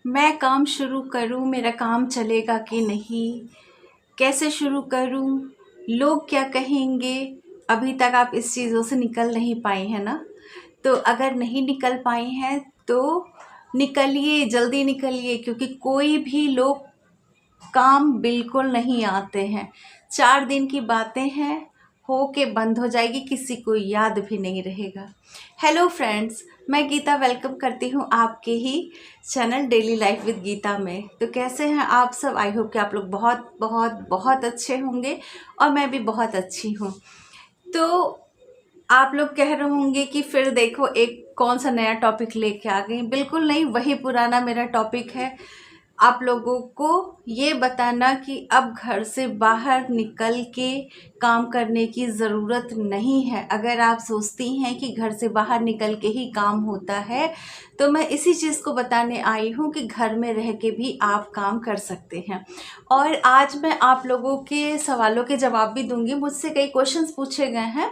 मैं काम शुरू करूँ, मेरा काम चलेगा कि नहीं? कैसे शुरू करूँ? लोग क्या कहेंगे? अभी तक आप इस चीज़ों से निकल नहीं पाए हैं ना? तो अगर नहीं निकल पाए हैं तो निकलिए, जल्दी निकलिए, क्योंकि कोई भी लोग काम बिल्कुल नहीं आते हैं। 4 दिन की बातें हैं, हो के बंद हो जाएगी, किसी को याद भी नहीं रहेगा। हेलो फ्रेंड्स, मैं गीता वेलकम करती हूँ आपके ही channel daily life with Geeta में। तो कैसे हैं आप सब? आई होप कि आप लोग बहुत बहुत बहुत अच्छे होंगे और मैं भी बहुत अच्छी हूँ। तो आप लोग कह रहे होंगे कि फिर देखो एक कौन सा नया टॉपिक लेके आ गई। बिल्कुल नहीं, वही पुराना मेरा टॉपिक है। आप लोगों को ये बताना कि अब घर से बाहर निकल के काम करने की ज़रूरत नहीं है। अगर आप सोचती हैं कि घर से बाहर निकल के ही काम होता है, तो मैं इसी चीज़ को बताने आई हूँ कि घर में रह के भी आप काम कर सकते हैं। और आज मैं आप लोगों के सवालों के जवाब भी दूंगी। मुझसे कई क्वेश्चंस पूछे गए हैं,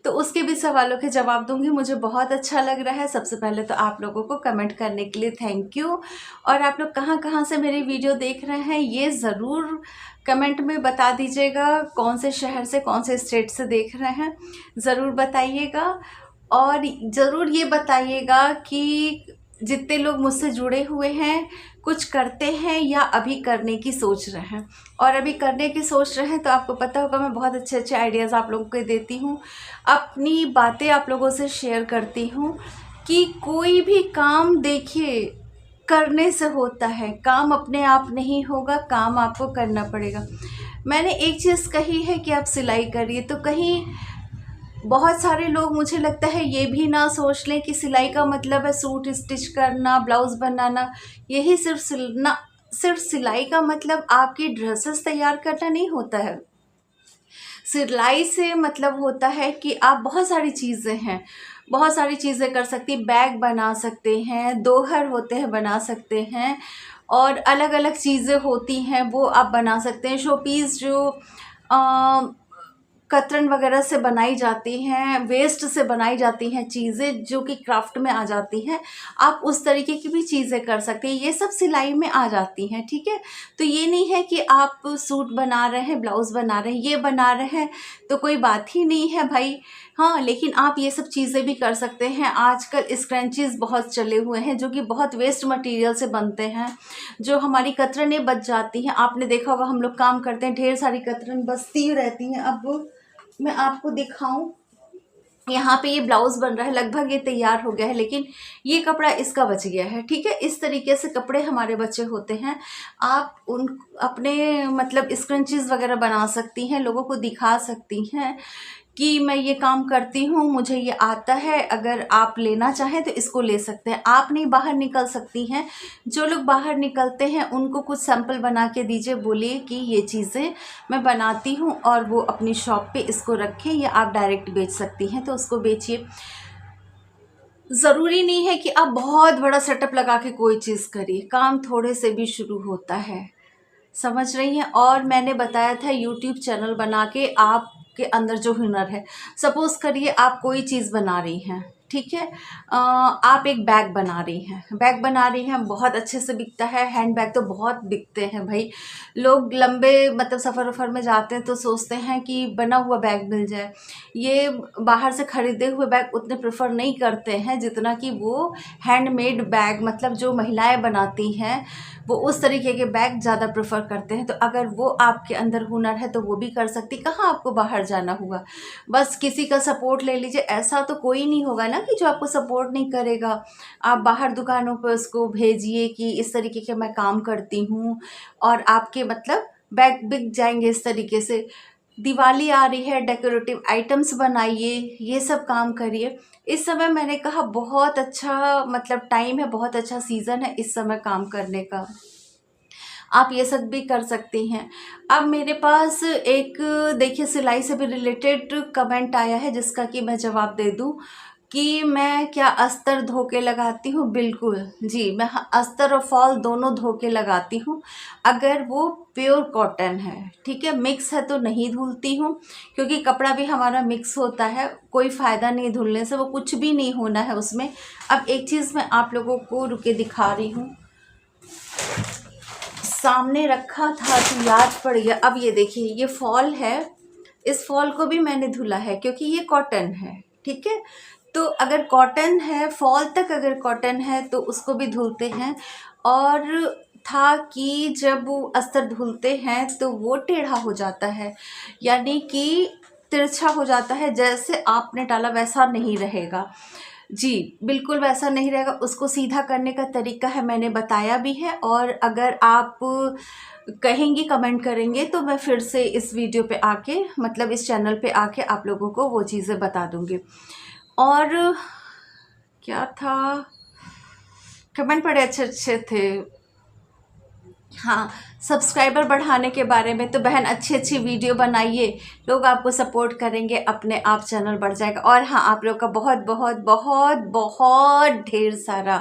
तो उसके भी सवालों के जवाब दूंगी। मुझे बहुत अच्छा लग रहा है। सबसे पहले तो आप लोगों को कमेंट करने के लिए थैंक यू। और आप लोग कहाँ कहाँ से मेरी वीडियो देख रहे हैं ये ज़रूर कमेंट में बता दीजिएगा। कौन से शहर से, कौन से स्टेट से देख रहे हैं ज़रूर बताइएगा। और ज़रूर ये बताइएगा कि जितने लोग मुझसे जुड़े हुए हैं कुछ करते हैं या अभी करने की सोच रहे हैं। और अभी करने की सोच रहे हैं तो आपको पता होगा मैं बहुत अच्छे अच्छे आइडियाज़ आप लोगों को देती हूँ, अपनी बातें आप लोगों से शेयर करती हूँ कि कोई भी काम देखिए करने से होता है। काम अपने आप नहीं होगा, काम आपको करना पड़ेगा। मैंने एक चीज़ कही है कि आप सिलाई करिए, तो कहीं बहुत सारे लोग, मुझे लगता है ये भी ना सोच लें कि सिलाई का मतलब है सूट स्टिच करना, ब्लाउज़ बनाना। यही सिर्फ सिलाई का मतलब आपकी ड्रेसेस तैयार करना नहीं होता है। सिलाई से मतलब होता है कि आप बहुत सारी चीज़ें हैं, बहुत सारी चीज़ें कर सकती। बैग बना सकते हैं, दोहर होते हैं बना सकते हैं, और अलग अलग चीज़ें होती हैं वो आप बना सकते हैं। शोपीस जो कतरन वगैरह से बनाई जाती हैं, वेस्ट से बनाई जाती हैं चीज़ें जो कि क्राफ्ट में आ जाती हैं, आप उस तरीके की भी चीज़ें कर सकते हैं। ये सब सिलाई में आ जाती हैं, ठीक है। तो ये नहीं है कि आप सूट बना रहे हैं, ब्लाउज़ बना रहे हैं, ये बना रहे हैं तो कोई बात ही नहीं है भाई। हाँ, लेकिन आप ये सब चीज़ें भी कर सकते हैं। आजकल स्क्रंचीज़ बहुत चले हुए हैं जो कि बहुत वेस्ट मटेरियल से बनते हैं, जो हमारी कतरनें बच जाती हैं। आपने देखा होगा हम लोग काम करते हैं, ढेर सारी कतरन बचती रहती हैं। अब मैं आपको दिखाऊं, यहाँ पे ये ब्लाउज बन रहा है, लगभग ये तैयार हो गया है, लेकिन ये कपड़ा इसका बच गया है, ठीक है। इस तरीके से कपड़े हमारे बचे होते हैं। आप उन अपने मतलब स्क्रंचीज वगैरह बना सकती हैं, लोगों को दिखा सकती हैं कि मैं ये काम करती हूँ, मुझे ये आता है। अगर आप लेना चाहें तो इसको ले सकते हैं। आप नहीं बाहर निकल सकती हैं, जो लोग बाहर निकलते हैं उनको कुछ सैंपल बना के दीजिए, बोलिए कि ये चीज़ें मैं बनाती हूँ, और वो अपनी शॉप पे इसको रखें, या आप डायरेक्ट बेच सकती हैं तो उसको बेचिए। ज़रूरी नहीं है कि आप बहुत बड़ा सेटअप लगा के कोई चीज़ करिए, काम थोड़े से भी शुरू होता है, समझ रही हैं। और मैंने बताया था यूट्यूब चैनल बना के आपके अंदर जो हुनर है, सपोज करिए आप कोई चीज़ बना रही हैं, ठीक है। आप एक बैग बना रही हैं, बहुत अच्छे से बिकता है। हैंड बैग तो बहुत बिकते हैं भाई। लोग लंबे मतलब सफ़र वफ़र में जाते हैं तो सोचते हैं कि बना हुआ बैग मिल जाए। ये बाहर से ख़रीदे हुए बैग उतने प्रेफर नहीं करते हैं जितना कि वो हैंडमेड बैग, मतलब जो महिलाएं बनाती हैं वो उस तरीके के बैग ज़्यादा प्रेफर करते हैं। तो अगर वो आपके अंदर हुनर है तो वो भी कर सकती। कहाँ आपको बाहर जाना हुआ, बस किसी का सपोर्ट ले लीजिए। ऐसा तो कोई नहीं होगा ना कि जो आपको सपोर्ट नहीं करेगा। आप बाहर दुकानों पर उसको भेजिए कि इस तरीके के मैं काम करती हूँ, और आपके मतलब बैग बिक जाएंगे इस तरीके से। दिवाली आ रही है, डेकोरेटिव आइटम्स बनाइए, ये सब काम करिए। इस समय मैंने कहा बहुत अच्छा मतलब टाइम है, बहुत अच्छा सीज़न है इस समय काम करने का। आप ये सब भी कर सकती हैं। अब मेरे पास एक देखिए सिलाई से भी रिलेटेड कमेंट आया है जिसका कि मैं जवाब दे दूं कि मैं क्या अस्तर धो के लगाती हूँ। बिल्कुल जी, मैं अस्तर और फॉल दोनों धो के लगाती हूँ, अगर वो प्योर कॉटन है, ठीक है। मिक्स है तो नहीं धुलती हूँ, क्योंकि कपड़ा भी हमारा मिक्स होता है, कोई फ़ायदा नहीं धुलने से, वो कुछ भी नहीं होना है उसमें। अब एक चीज़ मैं आप लोगों को रुके दिखा रही हूँ, सामने रखा था तो याद पड़ गया। अब ये देखिए, ये फॉल है, इस फॉल को भी मैंने धुला है क्योंकि ये कॉटन है, ठीक है। तो अगर कॉटन है, फॉल तक अगर कॉटन है तो उसको भी धुलते हैं। और था कि जब वो अस्तर धुलते हैं तो वो टेढ़ा हो जाता है, यानी कि तिरछा हो जाता है। जैसे आपने डाला वैसा नहीं रहेगा जी, बिल्कुल वैसा नहीं रहेगा। उसको सीधा करने का तरीका है, मैंने बताया भी है। और अगर आप कहेंगी, कमेंट करेंगे, तो मैं फिर से इस वीडियो पे आके, मतलब इस चैनल पे आके आप लोगों को वो चीज़ें बता दूँगी। और क्या था, कमेंट बड़े अच्छे अच्छे थे। हाँ, सब्सक्राइबर बढ़ाने के बारे में तो बहन अच्छी अच्छी वीडियो बनाइए, लोग आपको सपोर्ट करेंगे, अपने आप चैनल बढ़ जाएगा। और हाँ, आप लोग का बहुत बहुत बहुत बहुत ढेर सारा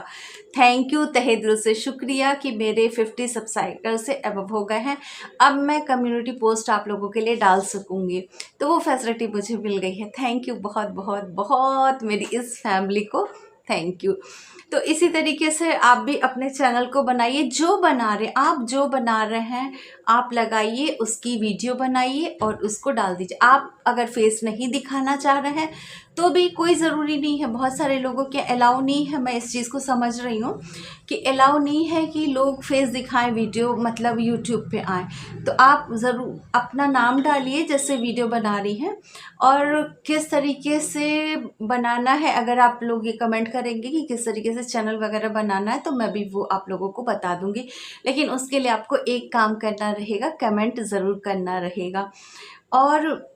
थैंक यू, तहे दिल से शुक्रिया कि मेरे 50 सब्सक्राइबर से अबव हो गए हैं। अब मैं कम्युनिटी पोस्ट आप लोगों के लिए डाल सकूँगी, तो वो फैसिलिटी मुझे मिल गई है। थैंक यू बहुत बहुत बहुत, मेरी इस फैमिली को थैंक यू। तो इसी तरीके से आप भी अपने चैनल को बनाइए, जो बना रहे आप, जो बना रहे हैं आप लगाइए, उसकी वीडियो बनाइए और उसको डाल दीजिए। आप अगर फेस नहीं दिखाना चाह रहे हैं तो भी कोई ज़रूरी नहीं है। बहुत सारे लोगों के अलाउ नहीं है, मैं इस चीज़ को समझ रही हूँ कि अलाउ नहीं है कि लोग फेस दिखाएं, वीडियो मतलब यूट्यूब पे आए। तो आप ज़रूर अपना नाम डालिए जैसे वीडियो बना रही हैं, और किस तरीके से बनाना है। अगर आप लोग ये कमेंट करेंगे कि किस तरीके से चैनल वगैरह बनाना है, तो मैं भी वो आप लोगों को बता दूंगी। लेकिन उसके लिए आपको एक काम करना रहेगा, कमेंट ज़रूर करना रहेगा। और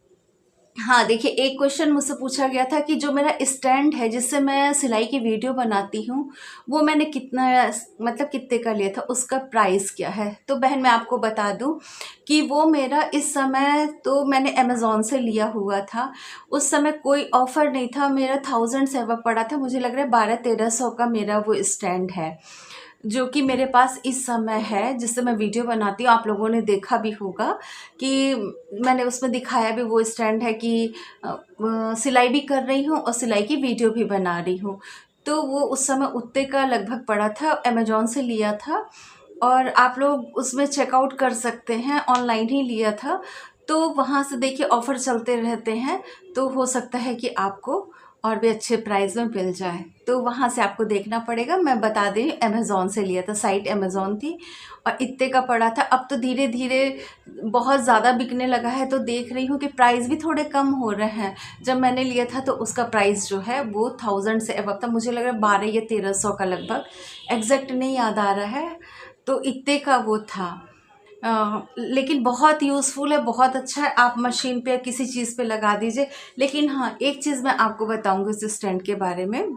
हाँ, देखिए, एक क्वेश्चन मुझसे पूछा गया था कि जो मेरा स्टैंड है जिससे मैं सिलाई की वीडियो बनाती हूँ, वो मैंने कितना, मतलब कितने का लिया था, उसका प्राइस क्या है। तो बहन मैं आपको बता दूँ कि वो मेरा इस समय, तो मैंने अमेज़ॉन से लिया हुआ था। उस समय कोई ऑफ़र नहीं था, मेरा 1000 से अबव पड़ा था। मुझे लग रहा है 1200-1300 का मेरा वो स्टैंड है, जो कि मेरे पास इस समय है, जिससे मैं वीडियो बनाती हूँ। आप लोगों ने देखा भी होगा कि मैंने उसमें दिखाया भी, वो स्टैंड है कि सिलाई भी कर रही हूँ और सिलाई की वीडियो भी बना रही हूँ। तो वो उस समय उतने का लगभग पड़ा था, अमेज़ॉन से लिया था। और आप लोग उसमें चेकआउट कर सकते हैं, ऑनलाइन ही लिया था। तो वहाँ से देखिए ऑफ़र चलते रहते हैं, तो हो सकता है कि आपको और भी अच्छे प्राइस में मिल जाए। तो वहाँ से आपको देखना पड़ेगा। मैं बता दें, अमेज़ॉन से लिया था, साइट अमेज़ॉन थी और इतने का पड़ा था। अब तो धीरे धीरे बहुत ज़्यादा बिकने लगा है, तो देख रही हूँ कि प्राइस भी थोड़े कम हो रहे हैं। जब मैंने लिया था तो उसका प्राइस जो है वो 1000 से अबव था। मुझे लग रहा है 12 या 1300 का लगभग, एग्जैक्ट नहीं याद आ रहा है। तो इतने का वो था। लेकिन बहुत यूज़फुल है, बहुत अच्छा है। आप मशीन पे या किसी चीज़ पे लगा दीजिए। लेकिन हाँ, एक चीज़ मैं आपको बताऊंगी इस स्टैंड के बारे में,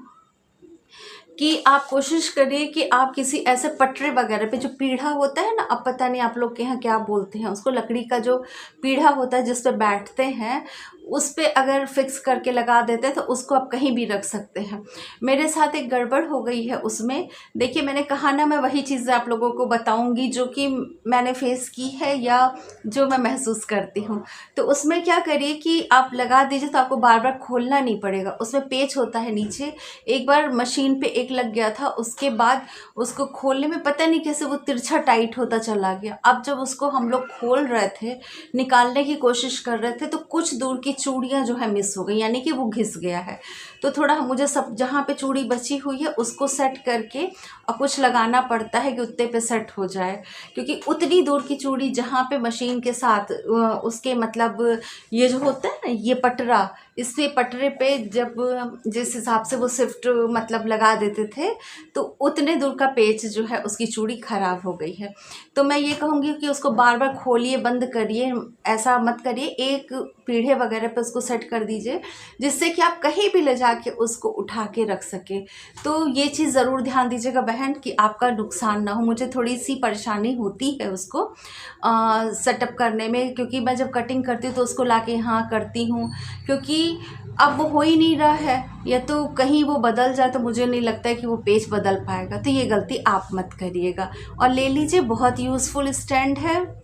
कि आप कोशिश करिए कि आप किसी ऐसे पटरे वगैरह पे, जो पीढ़ा होता है ना, अब पता नहीं आप लोग के यहाँ क्या बोलते हैं उसको, लकड़ी का जो पीढ़ा होता है जिस पे बैठते हैं, उस पे अगर फिक्स करके लगा देते हैं तो उसको आप कहीं भी रख सकते हैं। मेरे साथ एक गड़बड़ हो गई है उसमें। देखिए, मैंने कहा ना, मैं वही चीज़ें आप लोगों को बताऊंगी जो कि मैंने फेस की है या जो मैं महसूस करती हूँ। तो उसमें क्या करिए कि आप लगा दीजिए तो आपको बार बार खोलना नहीं पड़ेगा। उसमें पेच होता है नीचे, एक बार मशीन पे एक लग गया था, उसके बाद उसको खोलने में पता नहीं कैसे वो तिरछा टाइट होता चला गया। अब जब उसको हम लोग खोल रहे थे, निकालने की कोशिश कर रहे थे, तो कुछ दूर की चूड़ियाँ जो है मिस हो गई, यानी कि वो घिस गया है। तो थोड़ा मुझे सब, जहाँ पे चूड़ी बची हुई है उसको सेट करके और कुछ लगाना पड़ता है कि उतने पे सेट हो जाए, क्योंकि उतनी दूर की चूड़ी जहाँ पे मशीन के साथ उसके मतलब ये जो होता है ना, ये पटरा, इससे पटरे पे जब जिस हिसाब से वो शिफ्ट मतलब लगा देते थे, तो उतने दूर का पेच जो है उसकी चूड़ी ख़राब हो गई है। तो मैं ये कहूँगी कि उसको बार बार खोलिए, बंद करिए, ऐसा मत करिए। एक पीढ़े वगैरह पे उसको सेट कर दीजिए, जिससे कि आप कहीं भी ले जाके उसको उठा के रख सकें। तो ये चीज़ ज़रूर ध्यान दीजिएगा बहन, कि आपका नुकसान ना हो। मुझे थोड़ी सी परेशानी होती है उसको सेटअप करने में, क्योंकि मैं जब कटिंग करती हूँ तो उसको ला के यहाँ करती हूँ, क्योंकि अब वो हो ही नहीं रहा है, या तो कहीं वो बदल जाए तो मुझे नहीं लगता है कि वो पेज बदल पाएगा। तो ये गलती आप मत करिएगा और ले लीजिए, बहुत यूज़फुल स्टैंड है।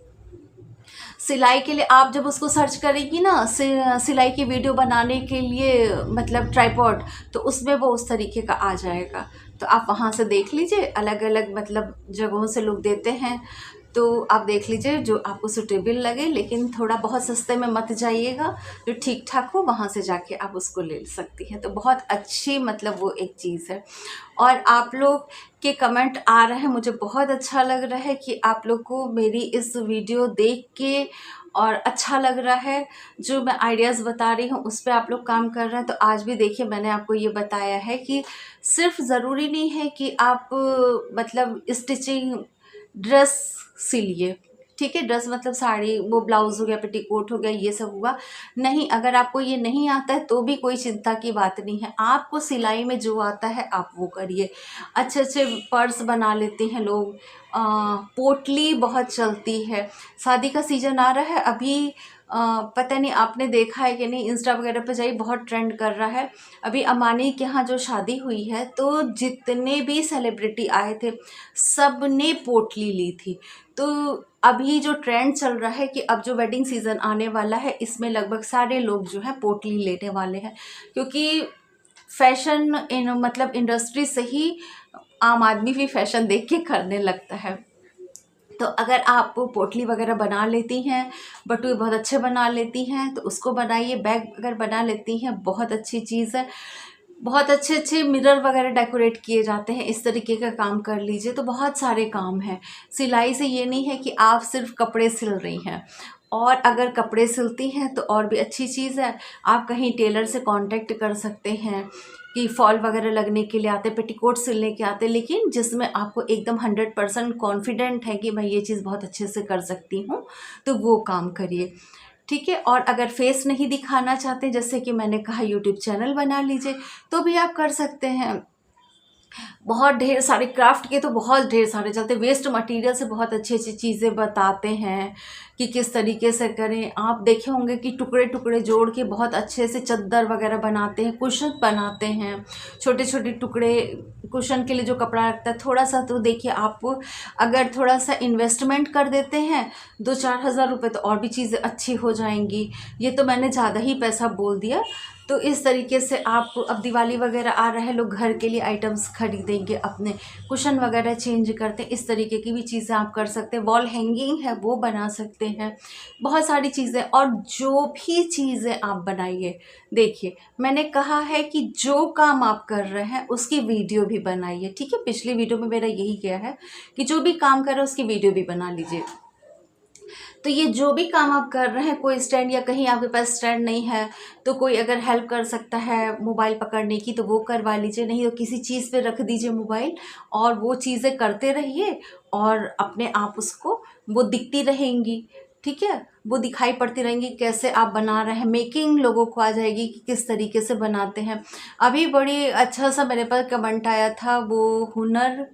सिलाई के लिए आप जब उसको सर्च करेंगी ना, सिलाई की वीडियो बनाने के लिए मतलब ट्राइपॉड, तो उसमें वो उस तरीके का आ जाएगा। तो आप वहाँ से देख लीजिए, अलग अलग मतलब जगहों से लोग देते हैं, तो आप देख लीजिए जो आपको सूटेबल लगे, लेकिन थोड़ा बहुत सस्ते में मत जाइएगा, जो ठीक ठाक हो वहाँ से जाके आप उसको ले सकती हैं। तो बहुत अच्छी मतलब वो एक चीज़ है। और आप लोग के कमेंट आ रहे हैं, मुझे बहुत अच्छा लग रहा है कि आप लोग को मेरी इस वीडियो देख के और अच्छा लग रहा है। जो मैं आइडियाज़ बता रही हूँ उस पर आप लोग काम कर रहे हैं। तो आज भी देखिए मैंने आपको ये बताया है कि सिर्फ ज़रूरी नहीं है कि आप मतलब स्टिचिंग ड्रेस सिलिए, ठीक है, ड्रेस मतलब साड़ी, वो ब्लाउज हो गया, पेटीकोट हो गया, ये सब हुआ नहीं। अगर आपको ये नहीं आता है तो भी कोई चिंता की बात नहीं है, आपको सिलाई में जो आता है आप वो करिए। अच्छे अच्छे पर्स बना लेते हैं लोग, पोटली बहुत चलती है। शादी का सीजन आ रहा है अभी, पता नहीं आपने देखा है कि नहीं, इंस्टा वगैरह पे जाइए, बहुत ट्रेंड कर रहा है। अभी अमानी के यहाँ जो शादी हुई है तो जितने भी सेलिब्रिटी आए थे सब ने पोटली ली थी। तो अभी जो ट्रेंड चल रहा है कि अब जो वेडिंग सीज़न आने वाला है इसमें लगभग सारे लोग जो है पोटली लेने वाले हैं, क्योंकि फैशन मतलब इंडस्ट्री से ही आम आदमी भी फैशन देख के करने लगता है। तो अगर आप पोटली वगैरह बना लेती हैं, बटुए बहुत अच्छे बना लेती हैं तो उसको बनाइए। बैग अगर बना लेती हैं बहुत अच्छी चीज़ है। बहुत अच्छे अच्छे मिरर वगैरह डेकोरेट किए जाते हैं, इस तरीके का काम कर लीजिए। तो बहुत सारे काम हैं। सिलाई से ये नहीं है कि आप सिर्फ कपड़े सिल रही हैं, और अगर कपड़े सिलती हैं तो और भी अच्छी चीज़ है, आप कहीं टेलर से कांटेक्ट कर सकते हैं कि फॉल वगैरह लगने के लिए आते, पेटीकोट सिलने के आते, लेकिन जिसमें आपको एकदम 100% कॉन्फिडेंट है कि मैं ये चीज़ बहुत अच्छे से कर सकती हूँ, तो वो काम करिए, ठीक है। और अगर फेस नहीं दिखाना चाहते, जैसे कि मैंने कहा यूट्यूब चैनल बना लीजिए, तो भी आप कर सकते हैं। बहुत ढेर सारे क्राफ्ट के तो बहुत ढेर सारे चलते, वेस्ट मटेरियल से बहुत अच्छी अच्छी चीज़ें बताते हैं कि किस तरीके से करें। आप देखे होंगे कि टुकड़े टुकड़े जोड़ के बहुत अच्छे से चद्दर वगैरह बनाते हैं, कुशन बनाते हैं, छोटे छोटे टुकड़े। कुशन के लिए जो कपड़ा लगता है थोड़ा सा, तो देखिए आप अगर थोड़ा सा इन्वेस्टमेंट कर देते हैं 2-4 हज़ार रुपये, तो और भी चीज़ें अच्छी हो जाएंगी। ये तो मैंने ज़्यादा ही पैसा बोल दिया। तो इस तरीके से आप, अब दिवाली वगैरह आ रहा है, लोग घर के लिए आइटम्स खरीदेंगे, अपने कुशन वगैरह चेंज करते हैं, इस तरीके की भी चीज़ें आप कर सकते हैं। वॉल हैंगिंग है वो बना सकते हैं, बहुत सारी चीज़ें। और जो भी चीज़ें आप बनाइए, देखिए मैंने कहा है कि जो काम आप कर रहे हैं उसकी वीडियो भी बनाइए, ठीक है। पिछली वीडियो में मेरा यही किया है कि जो भी काम कर रहे हैं उसकी वीडियो भी बना लीजिए। तो ये जो भी काम आप कर रहे हैं, कोई स्टैंड या कहीं आपके पास स्टैंड नहीं है तो कोई अगर हेल्प कर सकता है मोबाइल पकड़ने की तो वो करवा लीजिए, नहीं तो किसी चीज़ पे रख दीजिए मोबाइल, और वो चीज़ें करते रहिए और अपने आप उसको वो दिखती रहेंगी, ठीक है। वो दिखाई पड़ती रहेंगी कैसे आप बना रहे हैं, मेकिंग लोगों को आ जाएगी कि किस तरीके से बनाते हैं। अभी बड़ी अच्छा सा मेरे पास कमेंट आया था, वो हुनर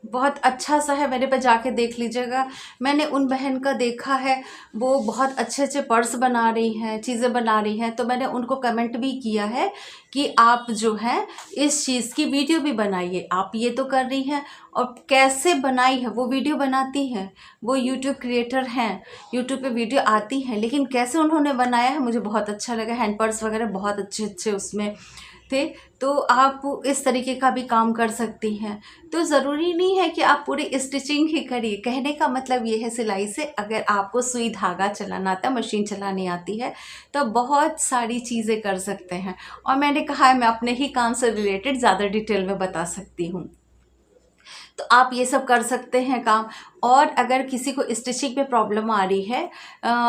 बहुत अच्छा सा है, मेरे पे जाके देख लीजिएगा। मैंने उन बहन का देखा है, वो बहुत अच्छे अच्छे पर्स बना रही हैं, चीज़ें बना रही हैं, तो मैंने उनको कमेंट भी किया है कि आप जो है इस चीज़ की वीडियो भी बनाइए। आप ये तो कर रही हैं, और कैसे बनाई है वो वीडियो बनाती हैं, वो यूट्यूब क्रिएटर हैं, यूट्यूब पे वीडियो आती हैं, लेकिन कैसे उन्होंने बनाया है मुझे बहुत अच्छा लगा। हैंड पर्स वगैरह बहुत अच्छे अच्छे उसमें थे। तो आप इस तरीके का भी काम कर सकती हैं। तो ज़रूरी नहीं है कि आप पूरी स्टिचिंग ही करिए। कहने का मतलब ये है, सिलाई से अगर आपको सुई धागा चलाना आता, मशीन चलानी आती है, तो बहुत सारी चीज़ें कर सकते हैं। और मैंने कहा है मैं अपने ही काम से रिलेटेड ज़्यादा डिटेल में बता सकती हूँ, तो आप ये सब कर सकते हैं काम। और अगर किसी को स्टिचिंग में प्रॉब्लम आ रही है,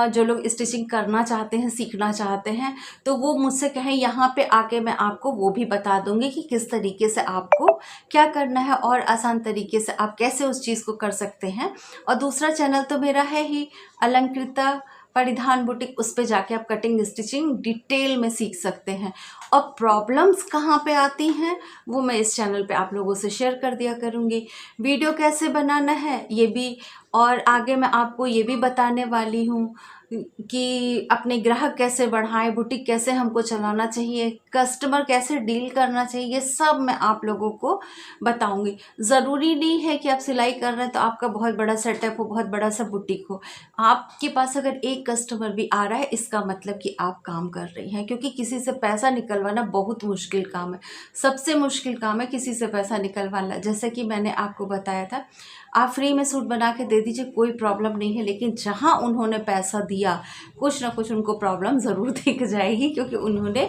जो लोग स्टिचिंग करना चाहते हैं, सीखना चाहते हैं, तो वो मुझसे कहें, यहाँ पे आके मैं आपको वो भी बता दूंगी कि किस तरीके से आपको क्या करना है और आसान तरीके से आप कैसे उस चीज़ को कर सकते हैं। और दूसरा चैनल तो मेरा है ही, अलंकृता परिधान बुटीक, उस पे जाके आप कटिंग स्टिचिंग डिटेल में सीख सकते हैं। और प्रॉब्लम्स कहाँ पे आती हैं वो मैं इस चैनल पे आप लोगों से शेयर कर दिया करूँगी। वीडियो कैसे बनाना है ये भी, और आगे मैं आपको ये भी बताने वाली हूँ कि अपने ग्राहक कैसे बढ़ाएं, बुटीक कैसे हमको चलाना चाहिए, कस्टमर कैसे डील करना चाहिए, ये सब मैं आप लोगों को बताऊंगी। ज़रूरी नहीं है कि आप सिलाई कर रहे हैं तो आपका बहुत बड़ा सेटअप हो, बहुत बड़ा सा बुटीक हो। आपके पास अगर एक कस्टमर भी आ रहा है इसका मतलब कि आप काम कर रही हैं, क्योंकि किसी से पैसा निकलवाना बहुत मुश्किल काम है। सबसे मुश्किल काम है किसी से पैसा निकलवाना। जैसे कि मैंने आपको बताया था, आप फ्री में सूट बना के दे दीजिए, कोई प्रॉब्लम नहीं है, लेकिन जहाँ उन्होंने पैसा दिया कुछ ना कुछ उनको प्रॉब्लम ज़रूर दिख जाएगी, क्योंकि उन्होंने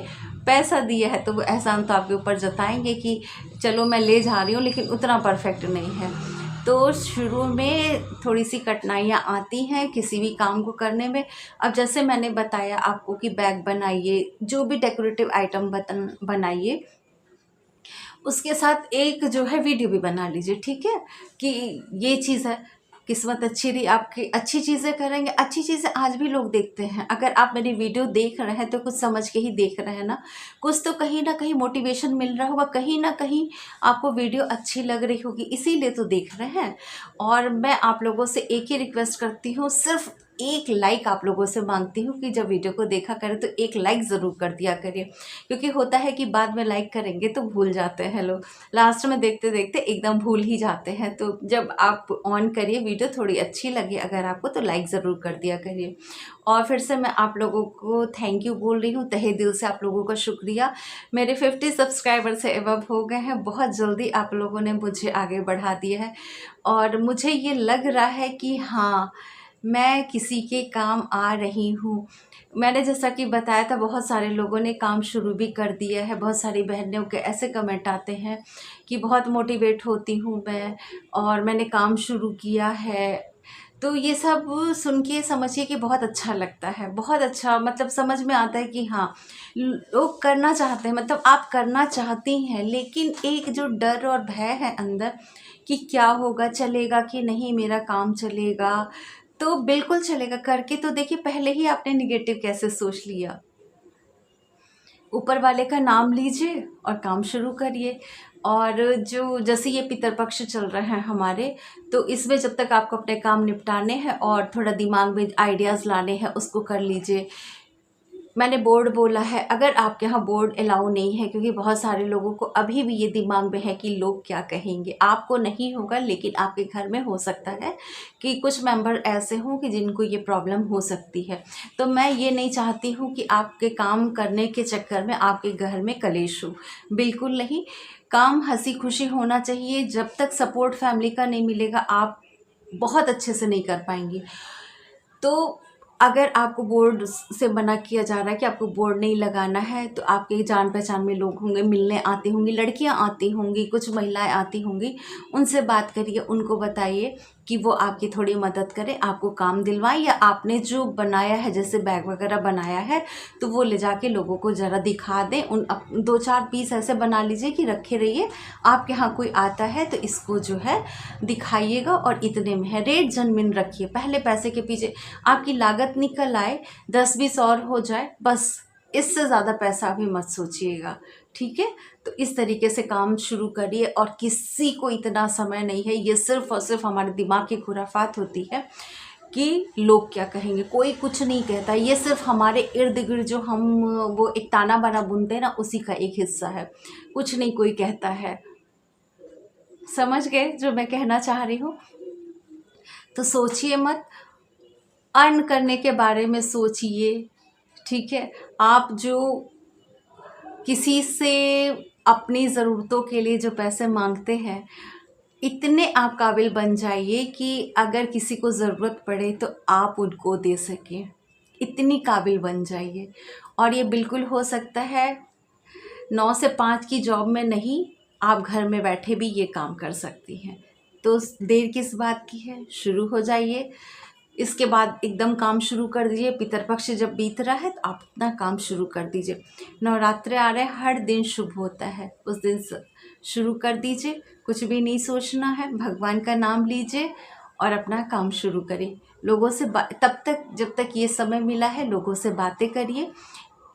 पैसा दिया है तो वो एहसान तो आपके ऊपर जताएंगे कि चलो मैं ले जा रही हूँ, लेकिन उतना परफेक्ट नहीं है। तो शुरू में थोड़ी सी कठिनाइयाँ आती हैं किसी भी काम को करने में। अब जैसे मैंने बताया आपको कि बैग बनाइए, जो भी डेकोरेटिव आइटम बनाइए, उसके साथ एक जो है वीडियो भी बना लीजिए, ठीक है, कि ये चीज़ है। किस्मत अच्छी रही आपकी, अच्छी चीज़ें करेंगे, अच्छी चीज़ें आज भी लोग देखते हैं। अगर आप मेरी वीडियो देख रहे हैं तो कुछ समझ के ही देख रहे हैं ना, कुछ तो कहीं ना कहीं मोटिवेशन मिल रहा होगा, कहीं ना कहीं आपको वीडियो अच्छी लग रही होगी, इसीलिए तो देख रहे हैं। और मैं आप लोगों से एक ही रिक्वेस्ट करती हूँ, सिर्फ एक लाइक आप लोगों से मांगती हूँ कि जब वीडियो को देखा करें तो एक लाइक ज़रूर कर दिया करिए, क्योंकि होता है कि बाद में लाइक करेंगे तो भूल जाते हैं लोग, लास्ट में देखते देखते एकदम भूल ही जाते हैं। तो जब आप ऑन करिए वीडियो, थोड़ी अच्छी लगे अगर आपको तो लाइक ज़रूर कर दिया करिए। और फिर से मैं आप लोगों को थैंक यू बोल रही हूँ, तहे दिल से आप लोगों का शुक्रिया। मेरे 50 सब्सक्राइबर से एबव हो गए हैं, बहुत जल्दी आप लोगों ने मुझे आगे बढ़ा दिया है, और मुझे ये लग रहा है कि हाँ, मैं किसी के काम आ रही हूँ। मैंने जैसा कि बताया था, बहुत सारे लोगों ने काम शुरू भी कर दिया है। बहुत सारी बहनों के ऐसे कमेंट आते हैं कि बहुत मोटिवेट होती हूँ मैं, और मैंने काम शुरू किया है। तो ये सब सुन के समझिए कि बहुत अच्छा लगता है, बहुत अच्छा, मतलब समझ में आता है कि हाँ, लोग करना चाहते हैं, मतलब आप करना चाहती हैं, लेकिन एक जो डर और भय है अंदर कि क्या होगा, चलेगा कि नहीं, मेरा काम चलेगा। तो बिल्कुल चलेगा, करके तो देखिए। पहले ही आपने निगेटिव कैसे सोच लिया। ऊपर वाले का नाम लीजिए और काम शुरू करिए। और जो जैसे ये पितरपक्ष चल रहे हैं हमारे, तो इसमें जब तक आपको अपने काम निपटाने हैं और थोड़ा दिमाग में आइडियाज़ लाने हैं, उसको कर लीजिए। मैंने बोर्ड बोला है, अगर आपके यहाँ बोर्ड अलाउ नहीं है, क्योंकि बहुत सारे लोगों को अभी भी ये दिमाग में है कि लोग क्या कहेंगे। आपको नहीं होगा, लेकिन आपके घर में हो सकता है कि कुछ मेंबर ऐसे हों कि जिनको ये प्रॉब्लम हो सकती है। तो मैं ये नहीं चाहती हूँ कि आपके काम करने के चक्कर में आपके घर में कलेश हो, बिल्कुल नहीं। काम हंसी खुशी होना चाहिए। जब तक सपोर्ट फैमिली का नहीं मिलेगा, आप बहुत अच्छे से नहीं कर पाएंगी। तो अगर आपको बोर्ड से मना किया जा रहा है कि आपको बोर्ड नहीं लगाना है, तो आपके जान पहचान में लोग होंगे, मिलने आती होंगी, लड़कियां आती होंगी, कुछ महिलाएं आती होंगी, उनसे बात करिए, उनको बताइए कि वो आपकी थोड़ी मदद करें, आपको काम दिलवाएं। या आपने जो बनाया है, जैसे बैग वगैरह बनाया है, तो वो ले जाके लोगों को ज़रा दिखा दें। 2-4 पीस ऐसे बना लीजिए कि रखे रहिए, आपके यहाँ कोई आता है तो इसको जो है दिखाइएगा, और इतने में है, रेट जनमिन रखिए। पहले पैसे के पीछे आपकी लागत निकल आए, 10-20 और हो जाए, बस इससे ज़्यादा पैसा अभी मत सोचिएगा, ठीक है। तो इस तरीके से काम शुरू करिए, और किसी को इतना समय नहीं है। ये सिर्फ और सिर्फ हमारे दिमाग की खुराफात होती है कि लोग क्या कहेंगे। कोई कुछ नहीं कहता, ये सिर्फ हमारे इर्द गिर्द जो हम वो एक ताना बाना बुनते हैं ना, उसी का एक हिस्सा है। कुछ नहीं कोई कहता है। समझ गए जो मैं कहना चाह रही हूँ? तो सोचिए मत, अर्न करने के बारे में सोचिए, ठीक है। आप जो किसी से अपनी ज़रूरतों के लिए जो पैसे मांगते हैं, इतने आप काबिल बन जाइए कि अगर किसी को ज़रूरत पड़े तो आप उनको दे सकें, इतनी काबिल बन जाइए। और ये बिल्कुल हो सकता है, 9 से 5 की जॉब में नहीं, आप घर में बैठे भी ये काम कर सकती हैं। तो देर किस बात की है, शुरू हो जाइए। इसके बाद एकदम काम शुरू कर दीजिए। पितरपक्ष जब बीत रहा है तो आप अपना काम शुरू कर दीजिए। नवरात्रे आ रहे हैं, हर दिन शुभ होता है, उस दिन शुरू कर दीजिए। कुछ भी नहीं सोचना है, भगवान का नाम लीजिए और अपना काम शुरू करिए। लोगों से तब तक, जब तक ये समय मिला है, लोगों से बातें करिए,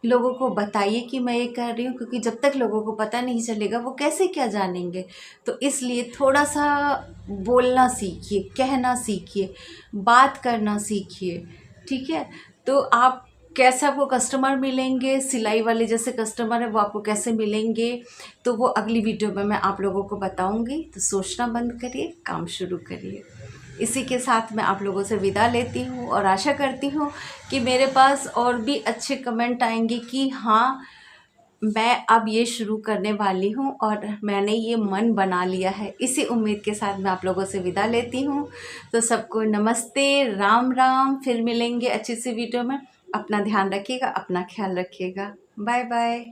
लोगों को बताइए कि मैं ये कर रही हूँ, क्योंकि जब तक लोगों को पता नहीं चलेगा वो कैसे क्या जानेंगे। तो इसलिए थोड़ा सा बोलना सीखिए, कहना सीखिए, बात करना सीखिए, ठीक है। तो आप कैसे आपको कस्टमर मिलेंगे, सिलाई वाले जैसे कस्टमर है वो आपको कैसे मिलेंगे, तो वो अगली वीडियो में मैं आप लोगों को बताऊंगी। तो सोचना बंद करिए, काम शुरू करिए। इसी के साथ मैं आप लोगों से विदा लेती हूँ और आशा करती हूँ कि मेरे पास और भी अच्छे कमेंट आएंगे कि हाँ, मैं अब ये शुरू करने वाली हूँ और मैंने ये मन बना लिया है। इसी उम्मीद के साथ मैं आप लोगों से विदा लेती हूँ। तो सबको नमस्ते, राम राम। फिर मिलेंगे अच्छी सी वीडियो में। अपना ध्यान रखिएगा, अपना ख्याल रखिएगा। Bye bye.